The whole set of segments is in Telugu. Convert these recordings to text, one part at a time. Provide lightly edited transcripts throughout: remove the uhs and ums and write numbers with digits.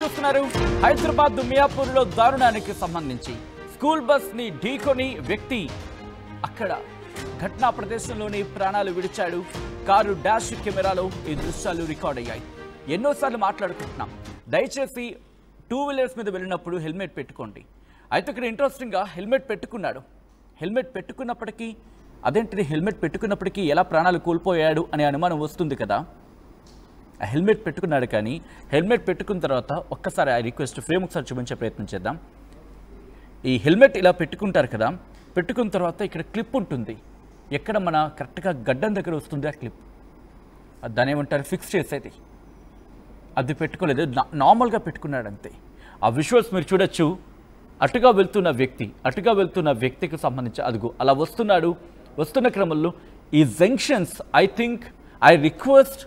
చూస్తున్నారు హైదరాబాద్ మియాపూర్లో దారుణానికి సంబంధించి స్కూల్ బస్ ని ఢీకొని వ్యక్తి అక్కడ ఘటనా ప్రదేశంలోని ప్రాణాలు విడిచాడు. కారు డాష్ కెమెరాలో ఈ దృశ్యాలు రికార్డ్ అయ్యాయి. ఎన్నోసార్లు మాట్లాడుకుంటున్నాం, దయచేసి టూ వీలర్స్ మీద వెళ్ళినప్పుడు హెల్మెట్ పెట్టుకోండి. అయితే ఇక్కడ ఇంట్రెస్టింగ్గా హెల్మెట్ పెట్టుకున్నాడు. హెల్మెట్ పెట్టుకున్నప్పటికీ అదేంటిది, హెల్మెట్ పెట్టుకున్నప్పటికీ ఎలా ప్రాణాలు కోల్పోయాడు అనే అనుమానం వస్తుంది కదా. హెల్మెట్ పెట్టుకున్నాడు, కానీ హెల్మెట్ పెట్టుకున్న తర్వాత ఒక్కసారి ఆ రిక్వెస్ట్ ఫ్రేమ్ ఒకసారి చూపించే ప్రయత్నం చేద్దాం. ఈ హెల్మెట్ ఇలా పెట్టుకుంటారు కదా, పెట్టుకున్న తర్వాత ఇక్కడ క్లిప్ ఉంటుంది, ఎక్కడ మన కరెక్ట్గా గడ్డం దగ్గర వస్తుంది ఆ క్లిప్, దాని ఏమంటారు ఫిక్స్ చేసేది, అది పెట్టుకోలేదు, నార్మల్గా పెట్టుకున్నాడు అంతే. ఆ విజువల్స్ మీరు చూడొచ్చు. అటుగా వెళ్తున్న వ్యక్తికి సంబంధించి అదుగు అలా వస్తున్నాడు. వస్తున్న క్రమంలో ఈ జంక్షన్స్ ఐ రిక్వెస్ట్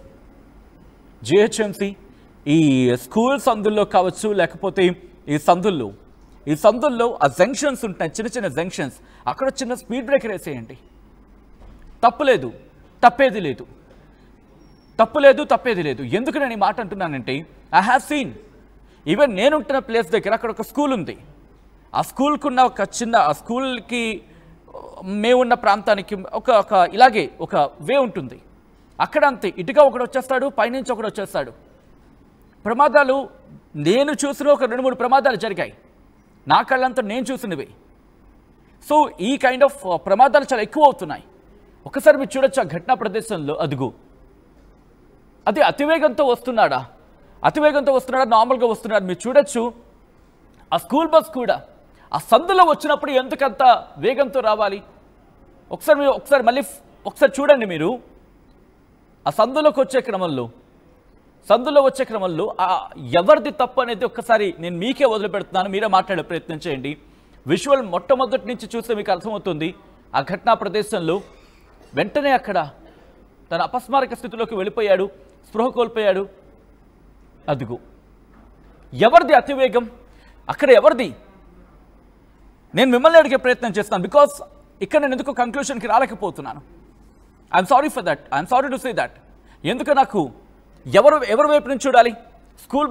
జిహెచ్ఎంసి ఈ స్కూల్ సందుల్లో కావచ్చు, లేకపోతే ఈ సందుల్లో ఆ జంక్షన్స్ ఉంటాయి, చిన్న చిన్న జంక్షన్స్, అక్కడ చిన్న స్పీడ్ బ్రేకర్ వేసేయండి. తప్పేది లేదు. ఎందుకు నేను ఈ మాట అంటున్నానంటే, ఐ హ్యావ్ సీన్, ఈవెన్ నేనుంటున్న ప్లేస్ దగ్గర అక్కడ ఒక స్కూల్ ఉంది. ఆ స్కూల్కున్న ఒక చిన్న ఆ స్కూల్కి మేమున్న ప్రాంతానికి ఒక ఇలాగే ఒక వే ఉంటుంది. అక్కడ అంతే, ఇటుగా ఒకడు వచ్చేస్తాడు, పైనుంచి ఒకడు వచ్చేస్తాడు. ప్రమాదాలు నేను చూసిన ఒక 2-3 ప్రమాదాలు జరిగాయి, నా కళ్ళంతా నేను చూసినవి. సో ఈ కైండ్ ఆఫ్ ప్రమాదాలు చాలా ఎక్కువ అవుతున్నాయి. ఒకసారి మీరు చూడొచ్చు ఆ ఘటనా ప్రదేశంలో అదుగు, అది అతివేగంతో వస్తున్నాడా, నార్మల్గా వస్తున్నాడు. మీరు చూడొచ్చు ఆ స్కూల్ బస్ కూడా ఆ సందులో వచ్చినప్పుడు ఎందుకంత వేగంతో రావాలి. ఒకసారి చూడండి మీరు. ఆ సందులో వచ్చే క్రమంలో ఎవరిది తప్పు అనేది ఒక్కసారి నేను మీకే వదిలిపెడుతున్నాను, మీరే మాట్లాడే ప్రయత్నం చేయండి. విజువల్ మొట్టమొదటి నుంచి చూస్తే మీకు అర్థమవుతుంది. ఆ ఘటనా ప్రదేశంలో వెంటనే అక్కడ తన అపస్మారక స్థితిలోకి వెళ్ళిపోయాడు, స్పృహ కోల్పోయాడు. అదుగు ఎవరిది అతివేగం, అక్కడ ఎవరిది, నేను మిమ్మల్ని అడిగే ప్రయత్నం చేస్తాను. బికాస్ ఇక్కడ నేను ఎందుకు కంక్లూషన్కి రాలేకపోతున్నాను. I'm sorry for that, I'm sorry to say that. ఎందుకు నాకు ఎవరి వైపు నుంచి చూడాలి? స్కూల్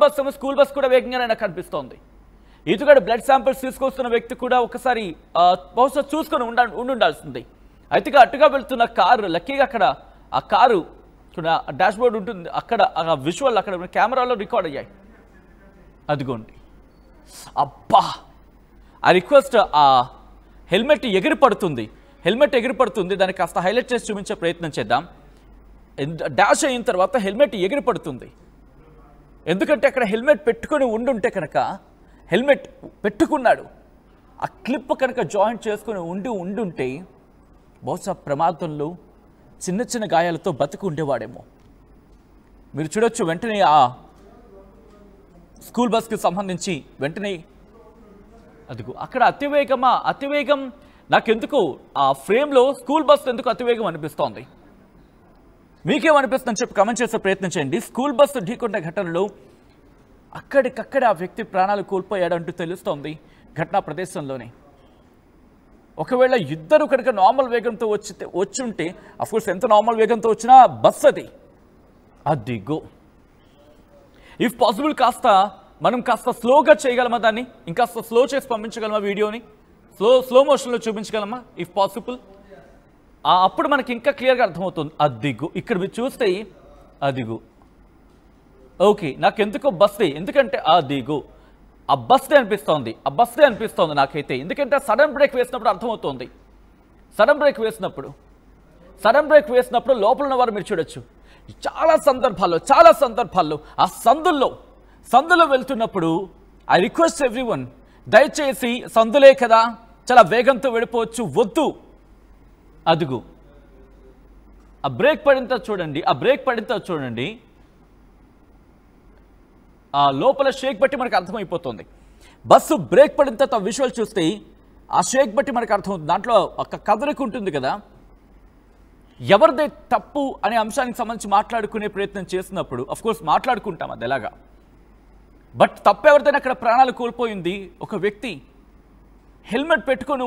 బస్ కూడా వేగంగానే నాకు కనిపిస్తోంది. ఇటుగడ బ్లడ్ శాంపిల్స్ తీసుకొస్తున్న వ్యక్తి కూడా ఒకసారి బహుశా చూసుకొని ఉండాల్సింది. అయితే అటుగా వెళ్తున్న కారు, లక్కీగా అక్కడ ఆ కారు డాష్ బోర్డ్ ఉంటుంది, అక్కడ ఆ విజువల్ అక్కడ కెమెరాలో రికార్డ్ అయ్యాయి. అదిగోండి, అబ్బా! ఆ రిక్వెస్ట్, ఆ హెల్మెట్ ఎగిరి పడుతుంది, దాన్ని కాస్త హైలైట్ చేసి చూపించే ప్రయత్నం చేద్దాం. డాష్ అయిన తర్వాత హెల్మెట్ ఎగిరి పడుతుంది. ఎందుకంటే అక్కడ హెల్మెట్ పెట్టుకొని ఉండుంటే కనుక, హెల్మెట్ పెట్టుకున్నాడు, ఆ క్లిప్ కనుక జాయింట్ చేసుకొని ఉండుంటే బహుశా ప్రమాదంలో చిన్న చిన్న గాయాలతో బతికి ఉండేవాడేమో. మీరు చూడొచ్చు వెంటనే ఆ స్కూల్ బస్కి సంబంధించి వెంటనే అదిగో అక్కడ అతివేగం నాకెందుకు ఆ ఫ్రేమ్లో స్కూల్ బస్ ఎందుకు అతివేగం అనిపిస్తోంది, మీకేమనిపిస్తుందని చెప్పి కమెంట్ చేసే ప్రయత్నం చేయండి. స్కూల్ బస్సు ఢీకొన్న ఘటనలో అక్కడికక్కడ ఆ వ్యక్తి ప్రాణాలు కోల్పోయాడంటూ తెలుస్తోంది ఘటనా ప్రదేశంలోనే. ఒకవేళ ఇద్దరు కనుక నార్మల్ వేగంతో వచ్చుంటే, అఫ్కోర్స్ ఎంత నార్మల్ వేగంతో వచ్చినా బస్ అదిగో. ఇఫ్ పాసిబుల్ మనం కాస్త స్లోగా చేయగలమా, దాన్ని ఇంకాస్త స్లో చేసి పంపించగలమా, వీడియోని స్లో మోషన్లో చూపించగలమా ఇఫ్ పాసిబుల్? అప్పుడు మనకి ఇంకా క్లియర్గా అర్థమవుతుంది. అదిగో ఇక్కడ మీరు చూస్తే అదిగో. ఓకే, నాకెందుకో బస్సే, ఎందుకంటే అదిగో ఆ బస్సే అనిపిస్తోంది నాకైతే. ఎందుకంటే సడన్ బ్రేక్ వేసినప్పుడు అర్థమవుతోంది. సడన్ బ్రేక్ వేసినప్పుడు లోపల ఉన్న వారు మీరు చూడొచ్చు. చాలా సందర్భాల్లో ఆ సందులో వెళ్తున్నప్పుడు ఐ రిక్వెస్ట్ ఎవ్రీవన్, దయచేసి సందులే కదా, చాలా వేగంతో వెళ్ళిపోవచ్చు, వద్దు. అదుగు ఆ బ్రేక్ పడిన తర్వాత చూడండి, ఆ లోపల షేక్ బట్టి మనకు అర్థమైపోతుంది. బస్సు బ్రేక్ పడిన తర్వాత విజువల్ చూస్తే ఆ షేక్ బట్టి మనకు అర్థమవుతుంది. దాంట్లో ఒక కదలిక ఉంటుంది కదా. ఎవరిదే తప్పు అనే అంశానికి సంబంధించి మాట్లాడుకునే ప్రయత్నం చేసినప్పుడు అఫ్కోర్స్ మాట్లాడుకుంటాం అది ఎలాగా, బట్ తప్పు ఎవరిదైనా అక్కడ ప్రాణాలు కోల్పోయింది ఒక వ్యక్తి. హెల్మెట్ పెట్టుకొని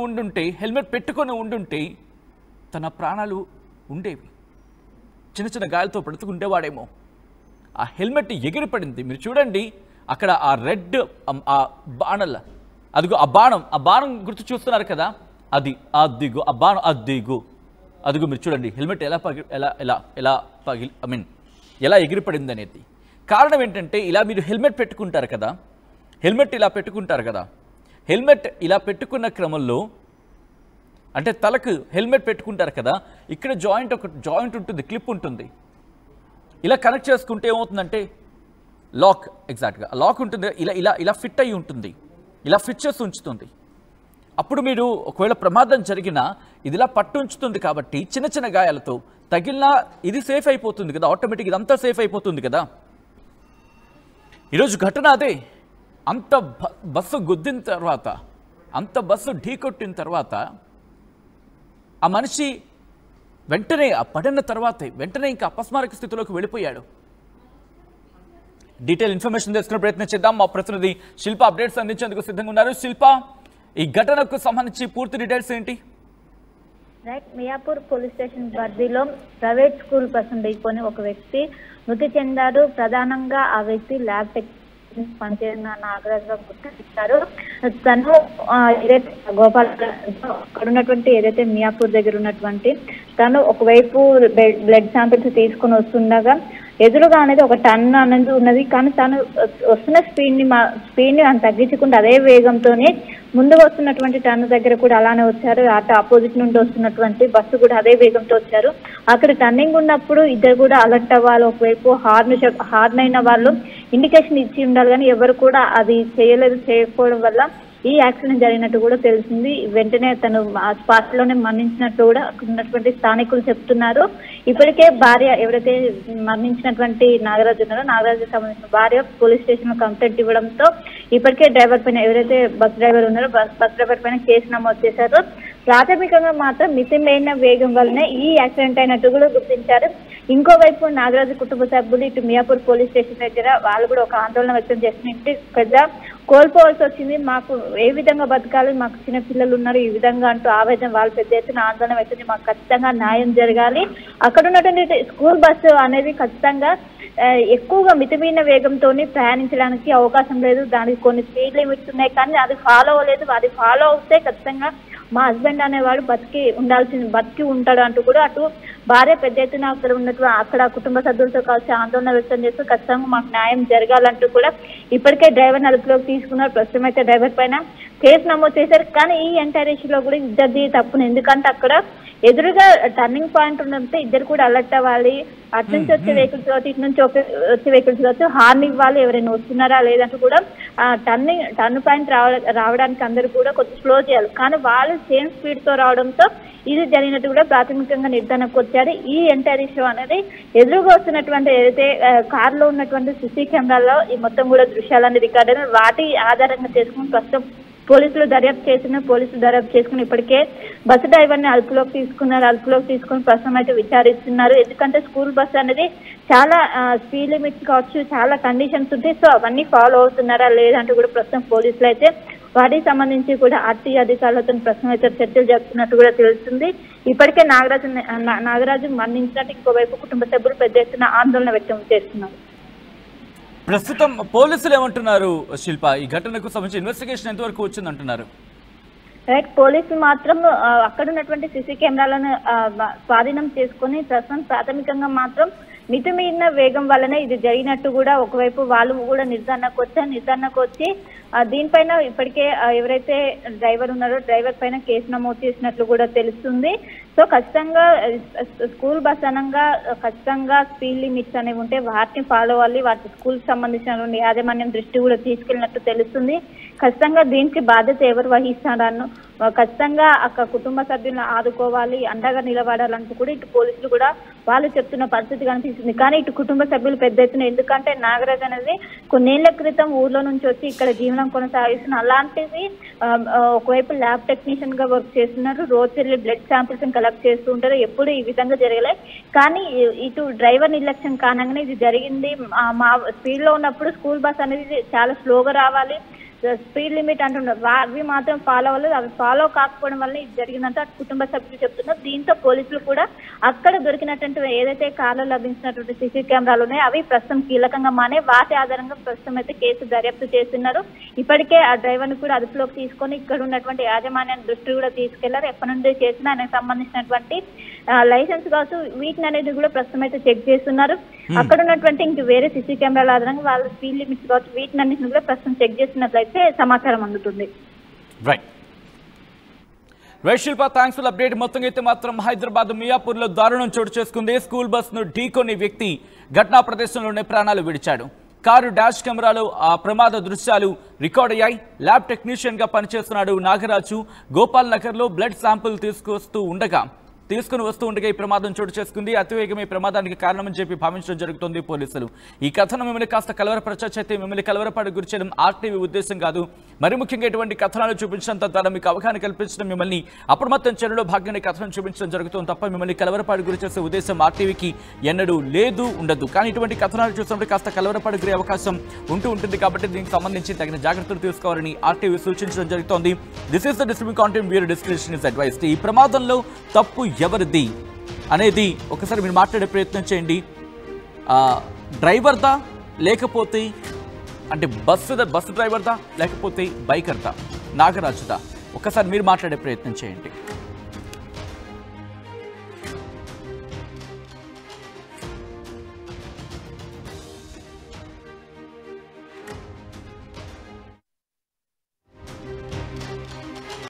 ఉండుంటే తన ప్రాణాలు ఉండేవి, చిన్న చిన్న గాయాలతో బ్రతుకుండేవాడేమో. ఆ హెల్మెట్ ఎగిరిపడింది. మీరు చూడండి, అక్కడ ఆ రెడ్ ఆ బాణల అదిగో ఆ బాణం గుర్తు చూస్తున్నారు కదా, అదిగో ఆ బాణం అదిగో మీరు చూడండి హెల్మెట్ ఎలా ఎగిరిపడింది అనేది. కారణం ఏంటంటే ఇలా మీరు హెల్మెట్ పెట్టుకుంటారు కదా, హెల్మెట్ ఇలా పెట్టుకున్న క్రమంలో అంటే తలకు హెల్మెట్ పెట్టుకుంటారు కదా, ఇక్కడ ఒక జాయింట్ ఉంటుంది, క్లిప్ ఉంటుంది. ఇలా కనెక్ట్ చేసుకుంటే ఏమవుతుందంటే లాక్, ఎగ్జాక్ట్గా లాక్ ఉంటుంది, ఇలా ఫిట్ అయ్యి ఉంటుంది, ఇలా ఫిట్ చేసి ఉంచుతుంది. అప్పుడు మీరు ఒకవేళ ప్రమాదం జరిగినా ఇది ఇలా పట్టు ఉంచుతుంది కాబట్టి చిన్న చిన్న గాయాలతో తగిలినా ఇది సేఫ్ అయిపోతుంది కదా, ఆటోమేటిక్ ఇదంతా సేఫ్ అయిపోతుంది కదా. ఈరోజు ఘటన అదే. అంత బస్సు గుద్దిన తర్వాత, అంత బస్సు ఢీకొట్టిన తర్వాత ఆ మనిషి వెంటనే పడిన తర్వాతే వెంటనే ఇంకా అపస్మారక స్థితిలోకి వెళ్ళిపోయాడు. డీటెయిల్ ఇన్ఫర్మేషన్ తెలుసుకునే ప్రయత్నం చేద్దాం. మా ప్రతినిధి శిల్ప అప్డేట్స్ అందించేందుకు సిద్ధంగా ఉన్నారు. శిల్ప, ఈ ఘటనకు సంబంధించి పూర్తి డీటెయిల్స్ ఏంటి? రైట్, మియాపూర్ పోలీస్ స్టేషన్ పరిధిలో ప్రైవేట్ స్కూల్ బస్సు ఢీకొని ఒక వ్యక్తి మృతి చెందారు. ప్రధానంగా ఆ వ్యక్తి ల్యాబ్ టెక్నీషియన్ పనిచేసిన నాగరాజుగా గుర్తించారు. తను ఏదైతే గోపాల్ అక్కడ ఉన్నటువంటి ఏదైతే మియాపూర్ దగ్గర ఉన్నటువంటి తను ఒకవైపు బ్లడ్ శాంపిల్స్ తీసుకుని వస్తుండగా ఎదురుగా అనేది ఒక టన్ అనేది ఉన్నది. కానీ తను వస్తున్న స్పీడ్ ని తగ్గించకుండా అదే వేగంతోనే ముందుకు వస్తున్నటువంటి టన్ను దగ్గర కూడా అలానే వచ్చారు. అటు ఆపోజిట్ నుండి వస్తున్నటువంటి బస్సు కూడా అదే వేగంతో వచ్చారు. అక్కడ టర్నింగ్ ఉన్నప్పుడు ఇద్దరు కూడా అలర్ట్ అవ్వాలి. ఒకవైపు హార్న్ అయిన వాళ్ళు ఇండికేషన్ ఇచ్చి ఉండాలి, కానీ ఎవరు కూడా అది చేయకపోవడం వల్ల ఈ యాక్సిడెంట్ జరిగినట్టు కూడా తెలిసింది. వెంటనే తను ఆ స్పాట్ లోనే మరణించినట్టు కూడా అక్కడ ఉన్నటువంటి స్థానికులు చెప్తున్నారు. ఇప్పటికే భార్య ఎవరైతే మరణించినటువంటి నాగరాజు ఉన్నారో నాగరాజుకి సంబంధించిన భార్య పోలీస్ స్టేషన్ లో కంప్లైంట్ ఇవ్వడంతో ఇప్పటికే డ్రైవర్ పైన ఎవరైతే బస్ డ్రైవర్ ఉన్నారో బస్ డ్రైవర్ పైన కేసు నమోదు చేశారు. ప్రాథమికంగా మాత్రం మితిమీరిన వేగం వల్లనే ఈ యాక్సిడెంట్ అయినట్టు కూడా గుర్తించారు. ఇంకోవైపు నాగరాజు కుటుంబ సభ్యులు ఇటు మియాపూర్ పోలీస్ స్టేషన్ దగ్గర వాళ్ళు కూడా ఒక ఆందోళన వ్యక్తం చేస్తున్నట్టు పెద్ద కోల్పోవాల్సి వచ్చింది, మాకు ఏ విధంగా బతకాలి, మాకు చిన్న పిల్లలు ఉన్నారు, ఈ విధంగా అంటూ ఆవేదన వాళ్ళు పెద్ద ఎత్తున ఆందోళన వ్యక్తం, మాకు ఖచ్చితంగా న్యాయం జరగాలి. అక్కడ ఉన్నటువంటి స్కూల్ బస్సు అనేది ఖచ్చితంగా ఎక్కువగా మితిమీరిన వేగంతో ప్రయాణించడానికి అవకాశం లేదు. దానికి కొన్ని స్పీడ్ లిమిట్స్ ఉన్నాయి, కానీ అది ఫాలో అవ్వలేదు. అది ఫాలో అవుతే ఖచ్చితంగా మా హస్బెండ్ అనేవాడు బతికి ఉంటాడు అంటూ కూడా అటు భార్య పెద్ద ఎత్తున అక్కడ కుటుంబ సభ్యులతో కలిసి ఆందోళన వ్యక్తం చేస్తూ ఖచ్చితంగా మాకు న్యాయం జరగాలంటూ కూడా ఇప్పటికే డ్రైవర్ అదుపులోకి తీసుకున్నారు. ప్రస్తుతం అయితే డ్రైవర్ పైన కేసు నమోదు చేశారు. కానీ ఈ ఎంటైర్ ఇష్యూలో కూడా ఇద్దరిది తప్పును, ఎందుకంటే అక్కడ ఎదురుగా టర్నింగ్ పాయింట్ ఉండడంతో ఇద్దరు కూడా అలర్ట్ అవ్వాలి. అటు నుంచి వచ్చే వెహికల్స్ కావచ్చు, ఇటు నుంచి వచ్చే వెహికల్స్ కావచ్చు, హార్న్ ఇవ్వాలి, ఎవరైనా వస్తున్నారా లేదంటూ కూడా టర్న్ పాయింట్ రావడానికి అందరూ కూడా కొంచెం స్లో చేయాలి. కానీ వాళ్ళు సేమ్ స్పీడ్ తో రావడంతో ఇది జరిగినట్టు కూడా ప్రాథమికంగా నిర్ధారణకు వచ్చారు. ఈ ఎంటైర్ ఇష్యూ అనేది ఎదురుగా వస్తున్నటువంటి ఏదైతే కారులో ఉన్నటువంటి సీసీ కెమెరాల్లో ఈ మొత్తం కూడా దృశ్యాలన్నీ రికార్డ్ అయిన వాటి ఆధారంగా చేసుకుని ప్రస్తుతం పోలీసులు దర్యాప్తు చేసుకుని ఇప్పటికే బస్సు డ్రైవర్ని అదుపులోకి తీసుకుని ప్రస్తుతం అయితే విచారిస్తున్నారు. ఎందుకంటే స్కూల్ బస్సు అనేది చాలా స్పీడ్ లిమిట్స్ కావచ్చు, చాలా కండిషన్స్ ఉంటాయి. సో అవన్నీ ఫాలో అవుతున్నారా లేదంటూ కూడా ప్రస్తుతం పోలీసులు అయితే వాటికి సంబంధించి కూడా ఆర్టీ అధికారులతో ప్రస్తుతం అయితే చర్చలు జరుపుతున్నట్టు కూడా తెలుస్తుంది. ఇప్పటికే నాగరాజు మరణించినట్టు ఇంకోవైపు కుటుంబ సభ్యులు పెద్ద ఎత్తున ఆందోళన వ్యక్తం చేస్తున్నారు. ప్రస్తుతం పోలీసులు ఏమంటున్నారు శిల్ప? ఈ ఘటనకు సంబంధించి ఇన్వెస్టిగేషన్ ఎంతవరకు వచ్చిందంటున్నారు? రైట్, పోలీసులు మాత్రం అక్కడ ఉన్నటువంటి సీసీ కెమెరాలను స్వాధీనం చేసుకుని ప్రస్తుతం ప్రాథమికంగా మాత్రం మితిమీరిన వేగం వల్లనే ఇది జరిగినట్టు కూడా ఒకవైపు వాళ్ళు కూడా నిర్ధారణకు వచ్చి దీనిపైన ఇప్పటికే ఎవరైతే డ్రైవర్ ఉన్నారో డ్రైవర్ పైన కేసు నమోదు చేసినట్లు కూడా తెలుస్తుంది. సో ఖచ్చితంగా స్కూల్ బస్ అనగా ఖచ్చితంగా స్పీడ్ లిమిట్స్ అనేవి ఉంటే వాటిని ఫాలో అవ్వాలి. వాటి స్కూల్కి సంబంధించిన యాజమాన్యం దృష్టి కూడా తీసుకెళ్ళినట్టు తెలుస్తుంది. ఖచ్చితంగా దీనికి బాధ్యత ఎవరు వహిస్తారని ఖచ్చితంగా అక్కడ కుటుంబ సభ్యులను ఆదుకోవాలి, అండగా నిలబడాలంటూ కూడా ఇటు పోలీసులు కూడా వాళ్ళు చెప్తున్న పరిస్థితి కనిపిస్తుంది. కానీ ఇటు కుటుంబ సభ్యులు పెద్ద ఎత్తున, ఎందుకంటే నాగరాజ్ అనేది కొన్నేళ్ల క్రితం ఊర్లో నుంచి వచ్చి ఇక్కడ జీవనం కొనసాగిస్తున్న, అలాంటిది ఒకవైపు ల్యాబ్ టెక్నీషియన్ గా వర్క్ చేస్తున్నారు, రోజు వెళ్ళి బ్లడ్ శాంపిల్స్ కలెక్ట్ చేస్తూ ఉంటారు. ఎప్పుడు ఈ విధంగా జరగలే. కానీ ఇటు డ్రైవర్ నిర్లక్ష్యం కారణంగానే ఇది జరిగింది. మా స్పీడ్ లో ఉన్నప్పుడు స్కూల్ బస్ అనేది చాలా స్లోగా రావాలి, స్పీడ్ లిమిట్ అంటున్నారు, అవి మాత్రం ఫాలో అవ్వలేదు. అవి ఫాలో కాకపోవడం వల్ల ఇది జరిగిందంటే అటు కుటుంబ సభ్యులు చెప్తున్నారు. దీంతో పోలీసులు కూడా అక్కడ దొరికినటువంటి ఏదైతే కార్లో లభించినటువంటి సీసీ కెమెరాలు ఉన్నాయో అవి ప్రస్తుతం కీలకంగా మానే వాటి ఆధారంగా ప్రస్తుతం అయితే కేసు దర్యాప్తు చేస్తున్నారు. ఇప్పటికే ఆ డ్రైవర్ని కూడా అదుపులోకి తీసుకొని ఇక్కడ ఉన్నటువంటి యాజమాన్యాన్ని దృష్టి కూడా తీసుకెళ్లారు. ఎప్పటి నుండి చేసినా ఆయనకు సంబంధించినటువంటి లైసెన్స్ కావచ్చు వీటిని అనేది కూడా ప్రస్తుతం అయితే చెక్ చేస్తున్నారు. అక్కడ ఉన్నటువంటి ఇంక వేరే సీసీ కెమెరాల ఆధారంగా వాళ్ళ స్పీడ్ లిమిట్స్ కావచ్చు వీటిని అన్నింటిని కూడా ప్రస్తుతం చెక్ చేస్తున్నట్లయితే సమాచారం అందుతుంది. శిల్ప, థ్యాంక్స్ ఫర్ అప్డేట్. మొత్తంగా అయితే మాత్రం హైదరాబాద్ మియాపూర్లో దారుణం చోటు చేసుకుంది. స్కూల్ బస్సును ఢీకొని వ్యక్తి ఘటనా ప్రదేశంలోనే ప్రాణాలు విడిచాడు. కారు డాష్ కెమెరాలో ఆ ప్రమాద దృశ్యాలు రికార్డ్ అయ్యాయి. ల్యాబ్ టెక్నీషియన్ గా పనిచేస్తున్నాడు నాగరాజు. గోపాల్ నగర్ లో బ్లడ్ శాంపుల్ తీసుకుని వస్తూ ఉండగా ఈ ప్రమాదం చోటు చేసుకుంది. అతివేగం ఈ ప్రమాదానికి కారణమని చెప్పి భావించడం జరుగుతుంది పోలీసులు. ఈ కథనం మిమ్మల్ని కాస్త కలవరపరచైతే మిమ్మల్ని కలవరపాటు గురి చేయడం ఆర్టీవీ ఉద్దేశం కాదు. మరి ముఖ్యంగా ఇటువంటి కథనాలు చూపించడం ద్వారా మీకు అవగాహన కల్పించడం, మిమ్మల్ని అప్రమత్తం చర్యలో భాగంగా కథనం చూపించడం జరుగుతుంది తప్ప మిమ్మల్ని కలవరపాటు గురి చేసే ఉద్దేశం ఆర్టీవీకి ఎన్నడూ లేదు, ఉండదు. కానీ ఇటువంటి కథనాలు చూసినప్పుడు కాస్త కలవరపాటు గురే అవకాశం ఉంటుంది కాబట్టి దీనికి సంబంధించి తగిన జాగ్రత్తలు తీసుకోవాలని ఆర్టీవీ సూచించడం జరుగుతోంది. This is the distribute content viewer description is advised. ఈ ప్రమాదంలో తప్పు ఎవరిది అనేది ఒకసారి మీరు మాట్లాడే ప్రయత్నం చేయండి. డ్రైవర్దా లేకపోతే అంటే బస్సు డ్రైవర్దా లేకపోతే బైకర్దా, నాగరాజుదా? ఒకసారి మీరు మాట్లాడే ప్రయత్నం చేయండి.